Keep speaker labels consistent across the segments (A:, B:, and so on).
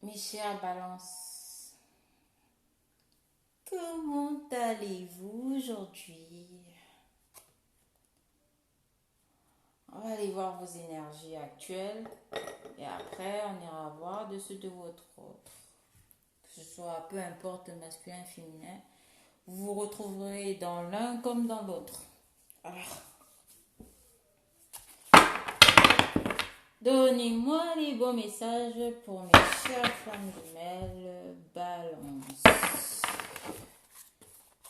A: Mes chers balances, comment allez-vous aujourd'hui? On va aller voir vos énergies actuelles et après on ira voir de ceux de votre autre. Que ce soit peu importe masculin, féminin, vous vous retrouverez dans l'un comme dans l'autre. Alors, donnez-moi les bons messages pour mes chères flammes jumelles balance.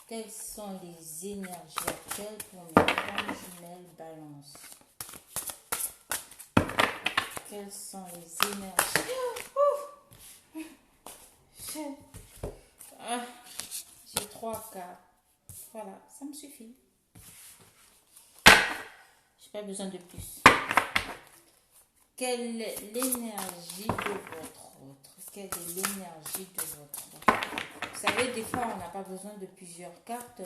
A: Quelles sont les énergies actuelles pour mes flammes jumelles balance? Quelles sont les énergies? J'ai 3 cartes. Voilà, ça me suffit. J'ai pas besoin de plus. Quelle est l'énergie de votre autre? Quelle est l'énergie de votre autre? Vous savez, des fois, on n'a pas besoin de plusieurs cartes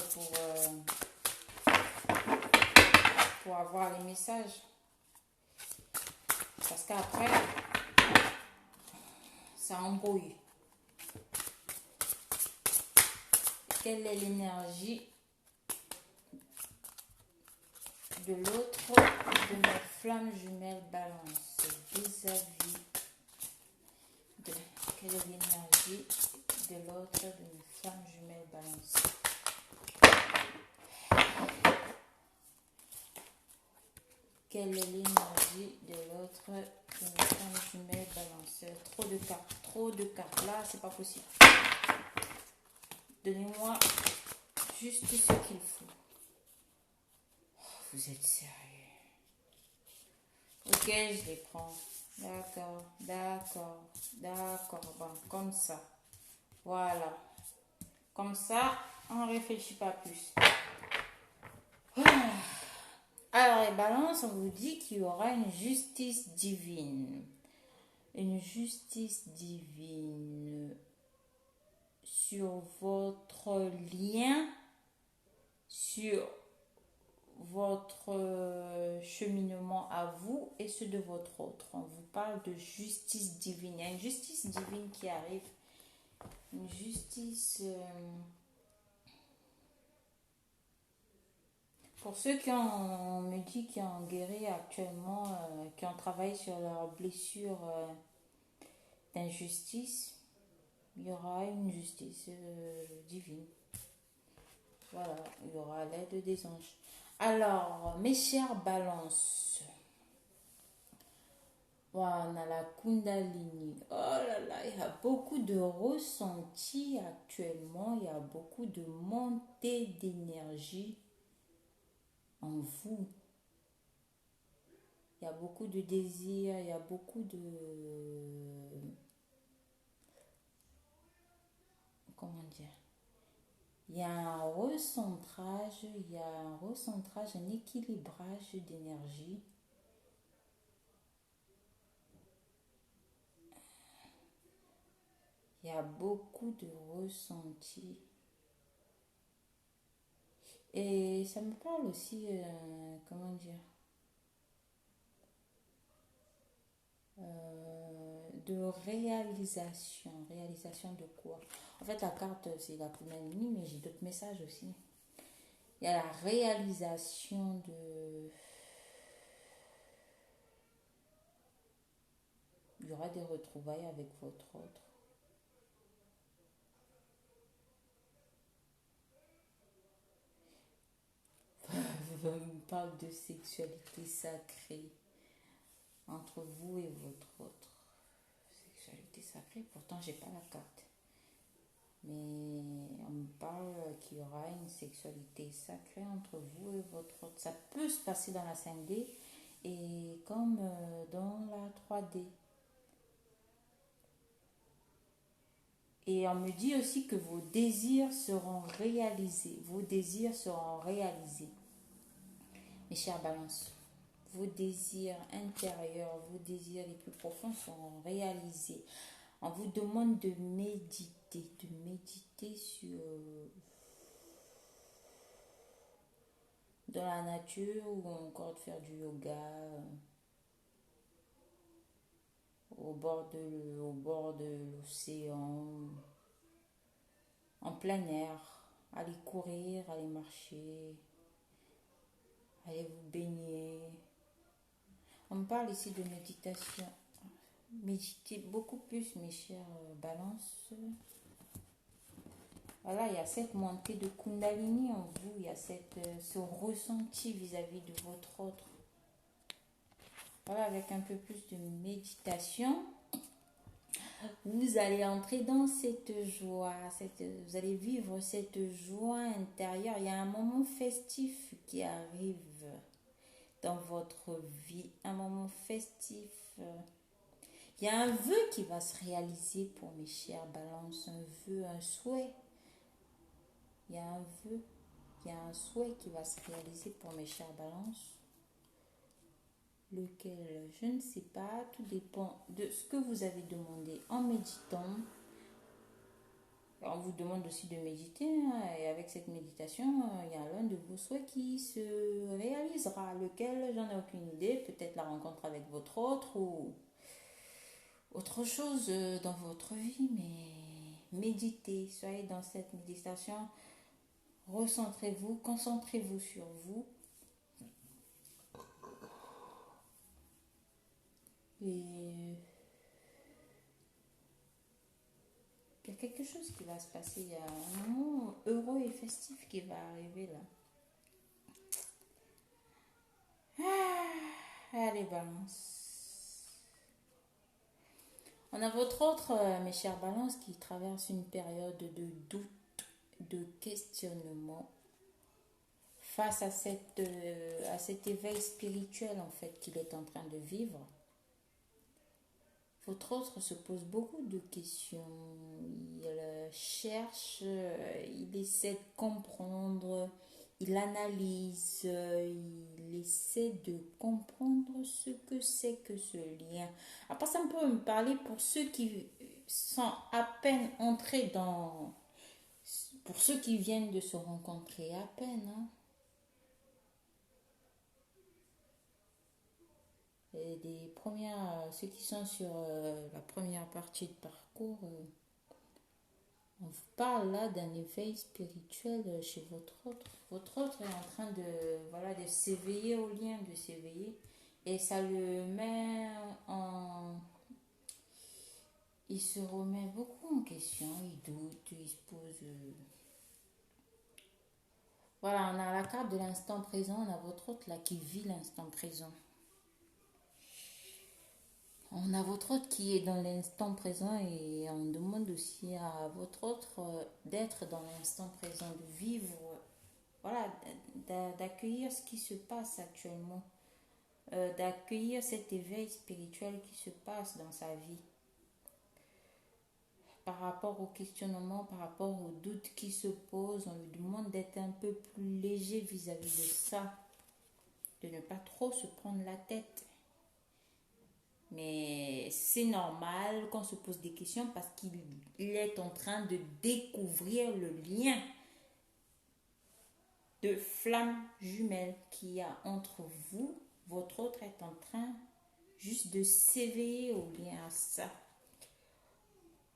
A: pour avoir les messages. Parce qu'après, ça embrouille. Quelle est l'énergie de l'autre de mes flammes jumelles balance vis-à-vis de... Quelle est l'énergie de l'autre de mes flammes jumelles balance? Quelle est l'énergie de l'autre de mes flammes jumelles balance? Trop de cartes. Là, c'est pas possible. Donnez-moi juste ce qu'il faut. Vous êtes sérieux? Ok, je les prends. D'accord. Bon, comme ça. Voilà. Comme ça, on ne réfléchit pas plus. Alors, les balances, on vous dit qu'il y aura une justice divine. Une justice divine sur votre lien, sur votre cheminement à vous et ceux de votre autre. On vous parle de justice divine. Il y a une justice divine qui arrive. Une justice... Pour ceux qui ont, me dit, qui ont guéri actuellement, qui ont travaillé sur leurs blessures d'injustice, il y aura une justice divine. Voilà, il y aura l'aide des anges. Alors, mes chères balances, voilà, on a la Kundalini. Oh là là, il y a beaucoup de ressentis actuellement, il y a beaucoup de montée d'énergie en vous. Il y a beaucoup de désirs, il y a beaucoup de... Comment dire? Il y a un recentrage, un équilibrage d'énergie. Il y a beaucoup de ressentis. Et ça me parle aussi, comment dire, de réalisation. Réalisation de quoi? En fait, la carte, c'est la Kundalini, mais j'ai d'autres messages aussi. Il y a la réalisation de... Il y aura des retrouvailles avec votre autre. On parle de sexualité sacrée entre vous et votre autre. Sexualité sacrée, pourtant j'ai pas la carte. Mais on me parle qu'il y aura une sexualité sacrée entre vous et votre autre. Ça peut se passer dans la 5D et comme dans la 3D. Et on me dit aussi que vos désirs seront réalisés. Mes chers balances, vos désirs intérieurs, vos désirs les plus profonds seront réalisés. On vous demande de méditer sur dans la nature ou encore de faire du yoga. au bord de l'océan, en plein air, allez courir, allez marcher, allez vous baigner. On me parle ici de méditation. Méditez beaucoup plus, mes chers balances. Voilà, il y a cette montée de Kundalini en vous, il y a ce ressenti vis-à-vis de votre autre. Voilà, avec un peu plus de méditation, vous allez entrer dans cette joie, vous allez vivre cette joie intérieure. Il y a un moment festif qui arrive dans votre vie, un moment festif. Il y a un vœu qui va se réaliser pour mes chers balances, un vœu, un souhait. Il y a un vœu, il y a un souhait qui va se réaliser pour mes chers balances. Lequel, je ne sais pas, tout dépend de ce que vous avez demandé en méditant. On vous demande aussi de méditer, hein, et avec cette méditation, il y a l'un de vos souhaits qui se réalisera. Lequel, j'en ai aucune idée. Peut-être la rencontre avec votre autre ou autre chose dans votre vie, mais méditez, soyez dans cette méditation, recentrez-vous, concentrez-vous sur vous. Et il y a quelque chose qui va se passer, il y a un moment heureux et festif qui va arriver là. Allez, balance. On a votre autre, mes chers balances, qui traverse une période de doute, de questionnement face à cet éveil spirituel en fait qu'il est en train de vivre. Votre autre se pose beaucoup de questions, il cherche, il essaie de comprendre, il analyse, il essaie de comprendre ce que c'est que ce lien. Après ça, on peut me parler pour ceux qui sont à peine entrés dans... Pour ceux qui viennent de se rencontrer à peine, hein. Et des premières, ceux qui sont sur la première partie de parcours, on vous parle là d'un éveil spirituel chez votre autre. Votre autre est en train de s'éveiller au lien, de s'éveiller. Et ça le met en... Il se remet beaucoup en question, il doute, il se pose... Voilà, on a la carte de l'instant présent, on a votre autre là qui vit l'instant présent. On a votre autre qui est dans l'instant présent et on demande aussi à votre autre d'être dans l'instant présent, de vivre, voilà, d'accueillir ce qui se passe actuellement, d'accueillir cet éveil spirituel qui se passe dans sa vie. Par rapport au questionnement, par rapport aux doutes qui se posent, on lui demande d'être un peu plus léger vis-à-vis de ça, de ne pas trop se prendre la tête. Mais c'est normal qu'on se pose des questions parce qu'il est en train de découvrir le lien de flamme jumelle qu'il y a entre vous. Votre autre est en train juste de s'éveiller au lien à ça.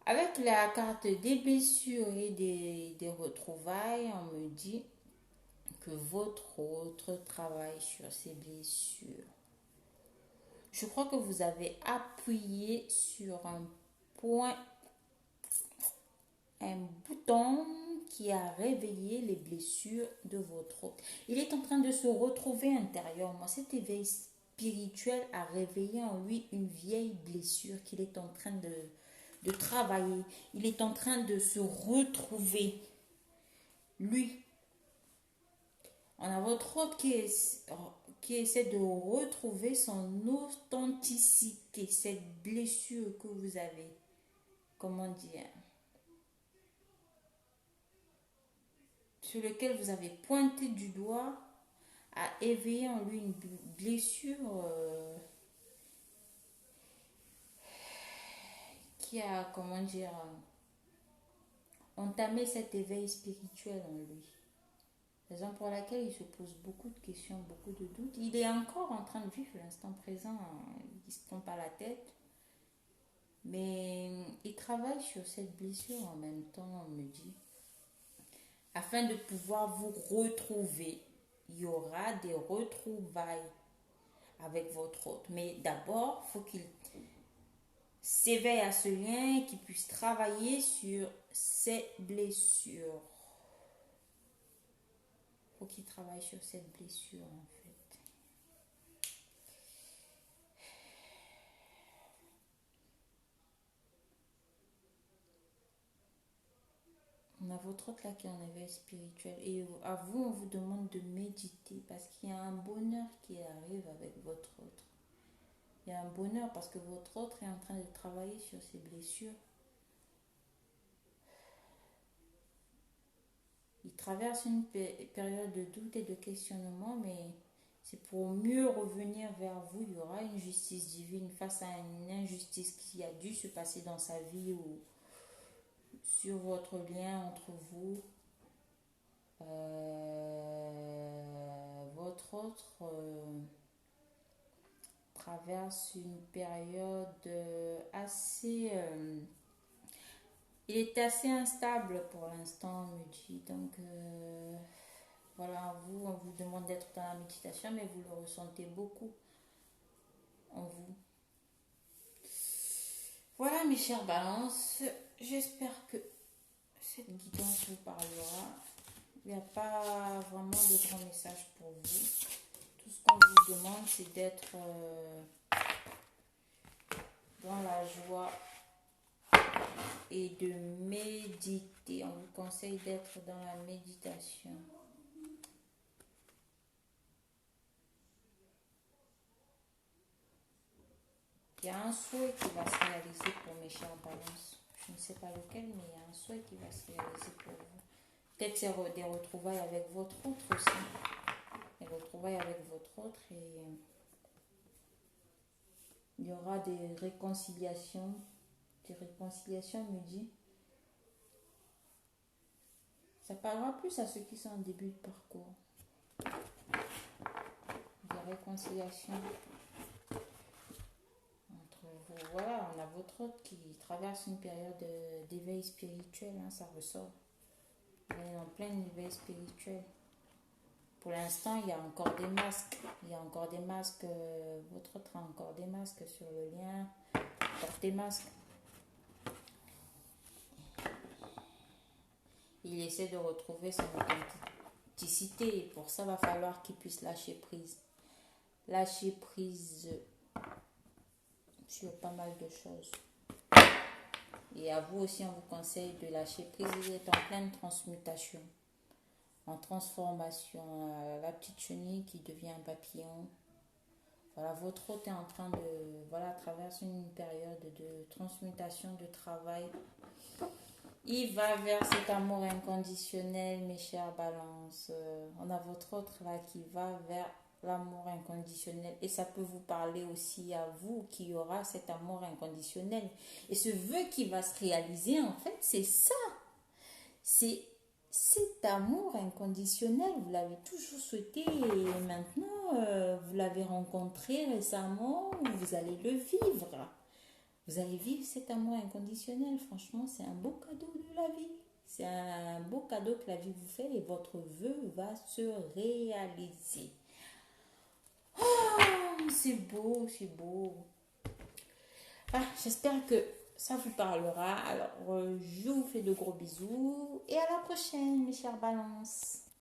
A: Avec la carte des blessures et des retrouvailles, on me dit que votre autre travaille sur ses blessures. Je crois que vous avez appuyé sur un point, un bouton qui a réveillé les blessures de votre autre. Il est en train de se retrouver intérieurement. Cet éveil spirituel a réveillé en lui une vieille blessure qu'il est en train de travailler. Il est en train de se retrouver. Lui. On a votre autre qui essaie de retrouver son authenticité, cette blessure que vous avez, comment dire, sur lequel vous avez pointé du doigt, a éveillé en lui une blessure qui a, comment dire, entamé cet éveil spirituel en lui. Raison pour laquelle il se pose beaucoup de questions, beaucoup de doutes. Il est encore en train de vivre l'instant présent, il ne se prend pas la tête. Mais il travaille sur cette blessure en même temps, on me dit. Afin de pouvoir vous retrouver, il y aura des retrouvailles avec votre hôte. Mais d'abord, il faut qu'il s'éveille à ce lien et qu'il puisse travailler sur ses blessures. Il faut qu'il travaille sur cette blessure en fait. On a votre autre là qui est en éveil spirituel. Et à vous, on vous demande de méditer parce qu'il y a un bonheur qui arrive avec votre autre. Il y a un bonheur parce que votre autre est en train de travailler sur ses blessures. Il traverse une période de doute et de questionnement, mais c'est pour mieux revenir vers vous. Il y aura une justice divine face à une injustice qui a dû se passer dans sa vie ou sur votre lien entre vous. Votre autre traverse une période assez... il est assez instable pour l'instant, on me dit. Donc, voilà, on vous demande d'être dans la méditation, mais vous le ressentez beaucoup en vous. Voilà, mes chères balances. J'espère que cette guidance vous parlera. Il n'y a pas vraiment de grand message pour vous. Tout ce qu'on vous demande, c'est d'être dans la joie et de méditer. On vous conseille d'être dans la méditation. Il y a un souhait qui va se réaliser pour mes chers balances. Je ne sais pas lequel, mais il y a un souhait qui va se réaliser pour vous. Peut-être c'est des retrouvailles avec votre autre aussi. Des retrouvailles avec votre autre et il y aura des réconciliations. Des réconciliations, me dit. Ça parlera plus à ceux qui sont en début de parcours. Des réconciliations entre vous. Voilà, on a votre autre qui traverse une période d'éveil spirituel, hein, ça ressort. On est en plein éveil spirituel. Pour l'instant, il y a encore des masques. Il y a encore des masques. Votre autre a encore des masques sur le lien. Porte des masques. Il essaie de retrouver son authenticité. Et pour ça, il va falloir qu'il puisse lâcher prise. Lâcher prise sur pas mal de choses. Et à vous aussi, on vous conseille de lâcher prise. Vous êtes en pleine transmutation. En transformation. La petite chenille qui devient un papillon. Voilà, votre hôte est en train de traverser une période de transmutation, de travail. Il va vers cet amour inconditionnel, mes chères balances. On a votre autre là qui va vers l'amour inconditionnel. Et ça peut vous parler aussi à vous qui aura cet amour inconditionnel. Et ce vœu qui va se réaliser, en fait, c'est ça. C'est cet amour inconditionnel. Vous l'avez toujours souhaité et maintenant, vous l'avez rencontré récemment. Vous allez le vivre. Vous allez vivre cet amour inconditionnel. Franchement, c'est un beau cadeau de la vie. C'est un beau cadeau que la vie vous fait et votre vœu va se réaliser. Oh, c'est beau, c'est beau. Ah, j'espère que ça vous parlera. Alors, je vous fais de gros bisous et à la prochaine, mes chères balances.